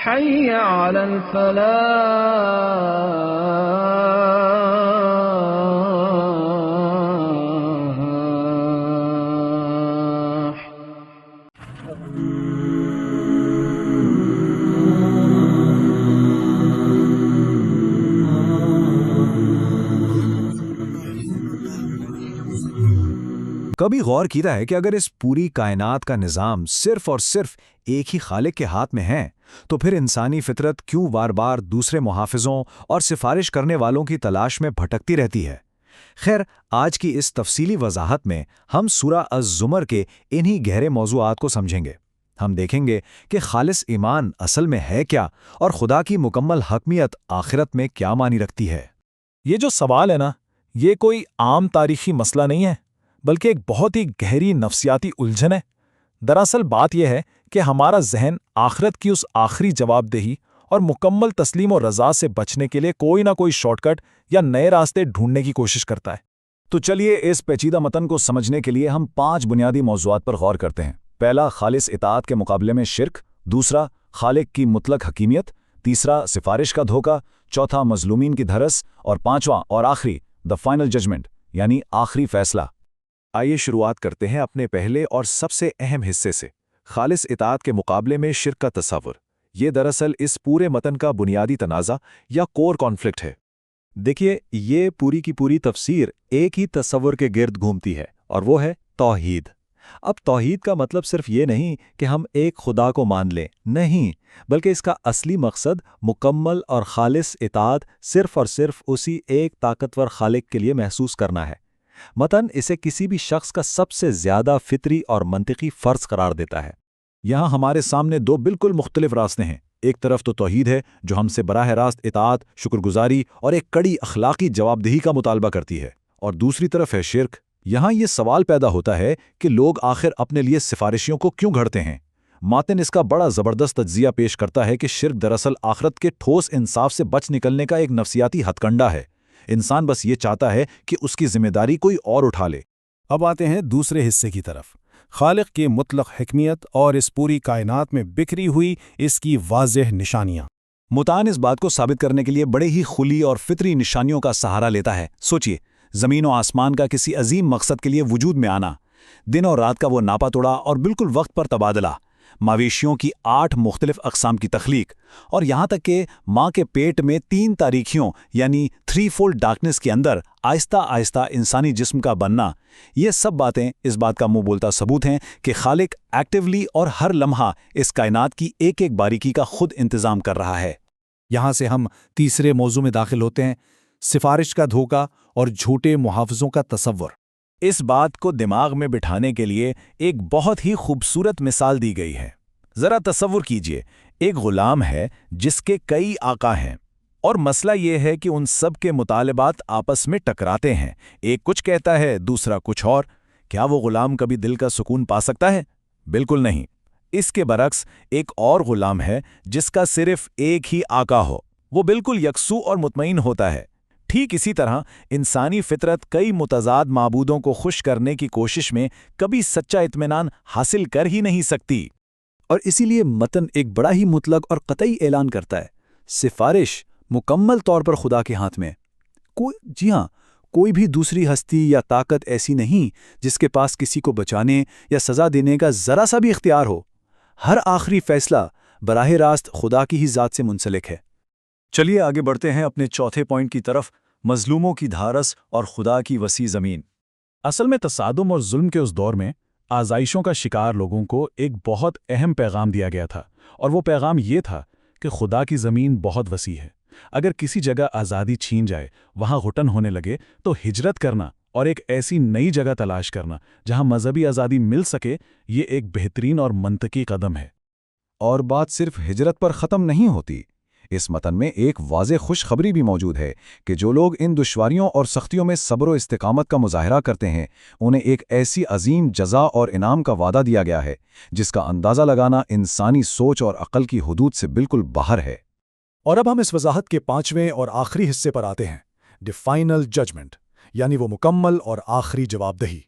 حي على الفلاح. کبھی غور کیا ہے کہ اگر اس پوری کائنات کا نظام صرف اور صرف ایک ہی خالق کے ہاتھ میں ہے تو پھر انسانی فطرت کیوں بار بار دوسرے محافظوں اور سفارش کرنے والوں کی تلاش میں بھٹکتی رہتی ہے؟ خیر، آج کی اس تفصیلی وضاحت میں ہم سورہ الزمر کے انہی گہرے موضوعات کو سمجھیں گے۔ ہم دیکھیں گے کہ خالص ایمان اصل میں ہے کیا اور خدا کی مکمل حکمیت آخرت میں کیا معنی رکھتی ہے۔ یہ جو سوال ہے نا، یہ کوئی عام تاریخی مسئلہ نہیں ہے، بلکہ ایک بہت ہی گہری نفسیاتی الجھن ہے۔ دراصل بات یہ ہے کہ ہمارا ذہن آخرت کی اس آخری جواب دہی اور مکمل تسلیم و رضا سے بچنے کے لیے کوئی نہ کوئی شارٹ کٹ یا نئے راستے ڈھونڈنے کی کوشش کرتا ہے۔ تو چلیے اس پیچیدہ متن کو سمجھنے کے لیے ہم 5 بنیادی موضوعات پر غور کرتے ہیں۔ پہلا، خالص اطاعت کے مقابلے میں شرک۔ دوسرا، خالق کی مطلق حکیمیت۔ تیسرا، سفارش کا دھوکہ۔ چوتھا، مظلومین کی دھرس۔ اور پانچواں اور آخری، دا فائنل ججمنٹ، یعنی آخری فیصلہ۔ آئیے شروعات کرتے ہیں اپنے پہلے اور سب سے اہم حصے سے، خالص اطاعت کے مقابلے میں شرک کا تصور۔ یہ دراصل اس پورے متن کا بنیادی تنازع یا کور کانفلکٹ ہے۔ دیکھیے، یہ پوری کی پوری تفسیر ایک ہی تصور کے گرد گھومتی ہے، اور وہ ہے توحید۔ اب توحید کا مطلب صرف یہ نہیں کہ ہم ایک خدا کو مان لیں، نہیں، بلکہ اس کا اصلی مقصد مکمل اور خالص اطاعت صرف اور صرف اسی ایک طاقتور خالق کے لیے محسوس کرنا ہے۔ متن اسے کسی بھی شخص کا سب سے زیادہ فطری اور منطقی فرض قرار دیتا ہے۔ یہاں ہمارے سامنے 2 بالکل مختلف راستے ہیں۔ ایک طرف تو توحید ہے جو ہم سے براہ راست اطاعت، شکر گزاری اور ایک کڑی اخلاقی جواب دہی کا مطالبہ کرتی ہے، اور دوسری طرف ہے شرک۔ یہاں یہ سوال پیدا ہوتا ہے کہ لوگ آخر اپنے لیے سفارشیوں کو کیوں گھڑتے ہیں؟ ماتن اس کا بڑا زبردست تجزیہ پیش کرتا ہے کہ شرک دراصل آخرت کے ٹھوس انصاف سے بچ نکلنے کا ایک نفسیاتی ہتھ کنڈا ہے۔ انسان بس یہ چاہتا ہے کہ اس کی ذمہ داری کوئی اور اٹھا لے۔ اب آتے ہیں دوسرے حصے کی طرف، خالق کی مطلق حکمیت اور اس پوری کائنات میں بکھری ہوئی اس کی واضح نشانیاں۔ متان اس بات کو ثابت کرنے کے لیے بڑے ہی خلی اور فطری نشانیوں کا سہارا لیتا ہے۔ سوچئے، زمین و آسمان کا کسی عظیم مقصد کے لیے وجود میں آنا، دن اور رات کا وہ ناپا توڑا اور بالکل وقت پر تبادلہ، مویشیوں کی 8 مختلف اقسام کی تخلیق، اور یہاں تک کہ ماں کے پیٹ میں 3 تاریکیوں یعنی 3 فولڈ ڈارکنس کے اندر آہستہ آہستہ انسانی جسم کا بننا، یہ سب باتیں اس بات کا منہ بولتا ثبوت ہیں کہ خالق ایکٹیولی اور ہر لمحہ اس کائنات کی ایک ایک باریکی کا خود انتظام کر رہا ہے۔ یہاں سے ہم تیسرے موضوع میں داخل ہوتے ہیں، سفارش کا دھوکہ اور جھوٹے محافظوں کا تصور۔ اس بات کو دماغ میں بٹھانے کے لیے ایک بہت ہی خوبصورت مثال دی گئی ہے۔ ذرا تصور کیجئے، ایک غلام ہے جس کے کئی آقا ہیں، اور مسئلہ یہ ہے کہ ان سب کے مطالبات آپس میں ٹکراتے ہیں۔ ایک کچھ کہتا ہے، دوسرا کچھ اور۔ کیا وہ غلام کبھی دل کا سکون پا سکتا ہے؟ بالکل نہیں۔ اس کے برعکس ایک اور غلام ہے جس کا صرف ایک ہی آقا ہو، وہ بالکل یکسو اور مطمئن ہوتا ہے۔ ٹھیک اسی طرح انسانی فطرت کئی متضاد معبودوں کو خوش کرنے کی کوشش میں کبھی سچا اطمینان حاصل کر ہی نہیں سکتی۔ اور اسی لیے متن ایک بڑا ہی مطلق اور قطعی اعلان کرتا ہے، سفارش مکمل طور پر خدا کے ہاتھ میں۔ جی ہاں، کوئی بھی دوسری ہستی یا طاقت ایسی نہیں جس کے پاس کسی کو بچانے یا سزا دینے کا ذرا سا بھی اختیار ہو۔ ہر آخری فیصلہ براہ راست خدا کی ہی ذات سے منسلک ہے۔ چلیے آگے بڑھتے ہیں اپنے چوتھے پوائنٹ کی طرف، مظلوموں کی دھارس اور خدا کی وسیع زمین۔ اصل میں تصادم اور ظلم کے اس دور میں آزائشوں کا شکار لوگوں کو ایک بہت اہم پیغام دیا گیا تھا، اور وہ پیغام یہ تھا کہ خدا کی زمین بہت وسیع ہے۔ اگر کسی جگہ آزادی چھین جائے، وہاں گھٹن ہونے لگے، تو ہجرت کرنا اور ایک ایسی نئی جگہ تلاش کرنا جہاں مذہبی آزادی مل سکے، یہ ایک بہترین اور منطقی قدم ہے۔ اور بات صرف ہجرت پر ختم نہیں ہوتی۔ اس متن میں ایک واضح خوشخبری بھی موجود ہے کہ جو لوگ ان دشواریوں اور سختیوں میں صبر و استقامت کا مظاہرہ کرتے ہیں، انہیں ایک ایسی عظیم جزا اور انعام کا وعدہ دیا گیا ہے جس کا اندازہ لگانا انسانی سوچ اور عقل کی حدود سے بالکل باہر ہے۔ اور اب ہم اس وضاحت کے 5ویں اور آخری حصے پر آتے ہیں، دی فائنل ججمنٹ، یعنی وہ مکمل اور آخری جواب دہی۔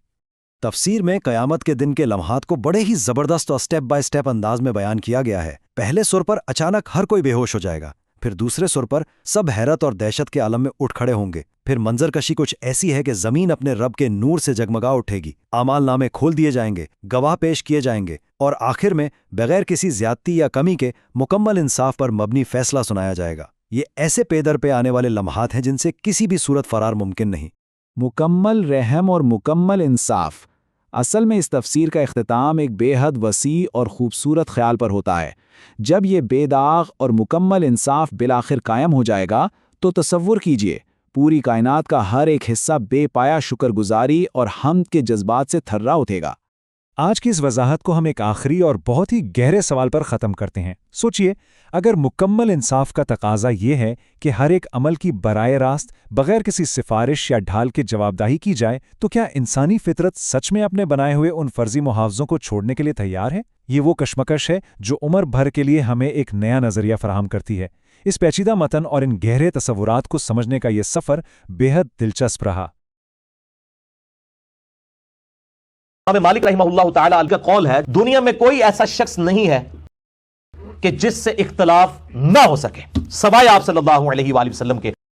تفسیر میں قیامت کے دن کے لمحات کو بڑے ہی زبردست اور سٹیپ بائی سٹیپ انداز میں بیان کیا گیا ہے۔ پہلے سر پر اچانک ہر کوئی بے ہوش ہو جائے گا، پھر دوسرے سر پر سب حیرت اور دہشت کے عالم میں اٹھ کھڑے ہوں گے، پھر منظر کشی کچھ ایسی ہے کہ زمین اپنے رب کے نور سے جگمگا اٹھے گی، اعمال نامے کھول دیے جائیں گے، گواہ پیش کیے جائیں گے، اور آخر میں بغیر کسی زیادتی یا کمی کے مکمل انصاف پر مبنی فیصلہ سنایا جائے گا۔ یہ ایسے پے در پہ آنے والے لمحات ہیں جن سے کسی بھی صورت فرار ممکن نہیں۔ مکمل رحم اور مکمل انصاف، اصل میں اس تفسیر کا اختتام ایک بے حد وسیع اور خوبصورت خیال پر ہوتا ہے۔ جب یہ بے داغ اور مکمل انصاف بالآخر قائم ہو جائے گا تو تصور کیجئے پوری کائنات کا ہر ایک حصہ بے پایا شکر گزاری اور حمد کے جذبات سے تھرا اٹھے گا۔ آج کی اس وضاحت کو ہم ایک آخری اور بہت ہی گہرے سوال پر ختم کرتے ہیں۔ سوچئے، اگر مکمل انصاف کا تقاضا یہ ہے کہ ہر ایک عمل کی براہ راست بغیر کسی سفارش یا ڈھال کے جوابدہی کی جائے، تو کیا انسانی فطرت سچ میں اپنے بنائے ہوئے ان فرضی محافظوں کو چھوڑنے کے لیے تیار ہے؟ یہ وہ کشمکش ہے جو عمر بھر کے لیے ہمیں ایک نیا نظریہ فراہم کرتی ہے۔ اس پیچیدہ متن اور ان گہرے تصورات کو سمجھنے کا یہ سفر بے حد دلچسپ رہا۔ امام مالک رحمہ اللہ تعالی کا قول ہے، دنیا میں کوئی ایسا شخص نہیں ہے کہ جس سے اختلاف نہ ہو سکے سوائے آپ صلی اللہ علیہ وآلہ وسلم کے،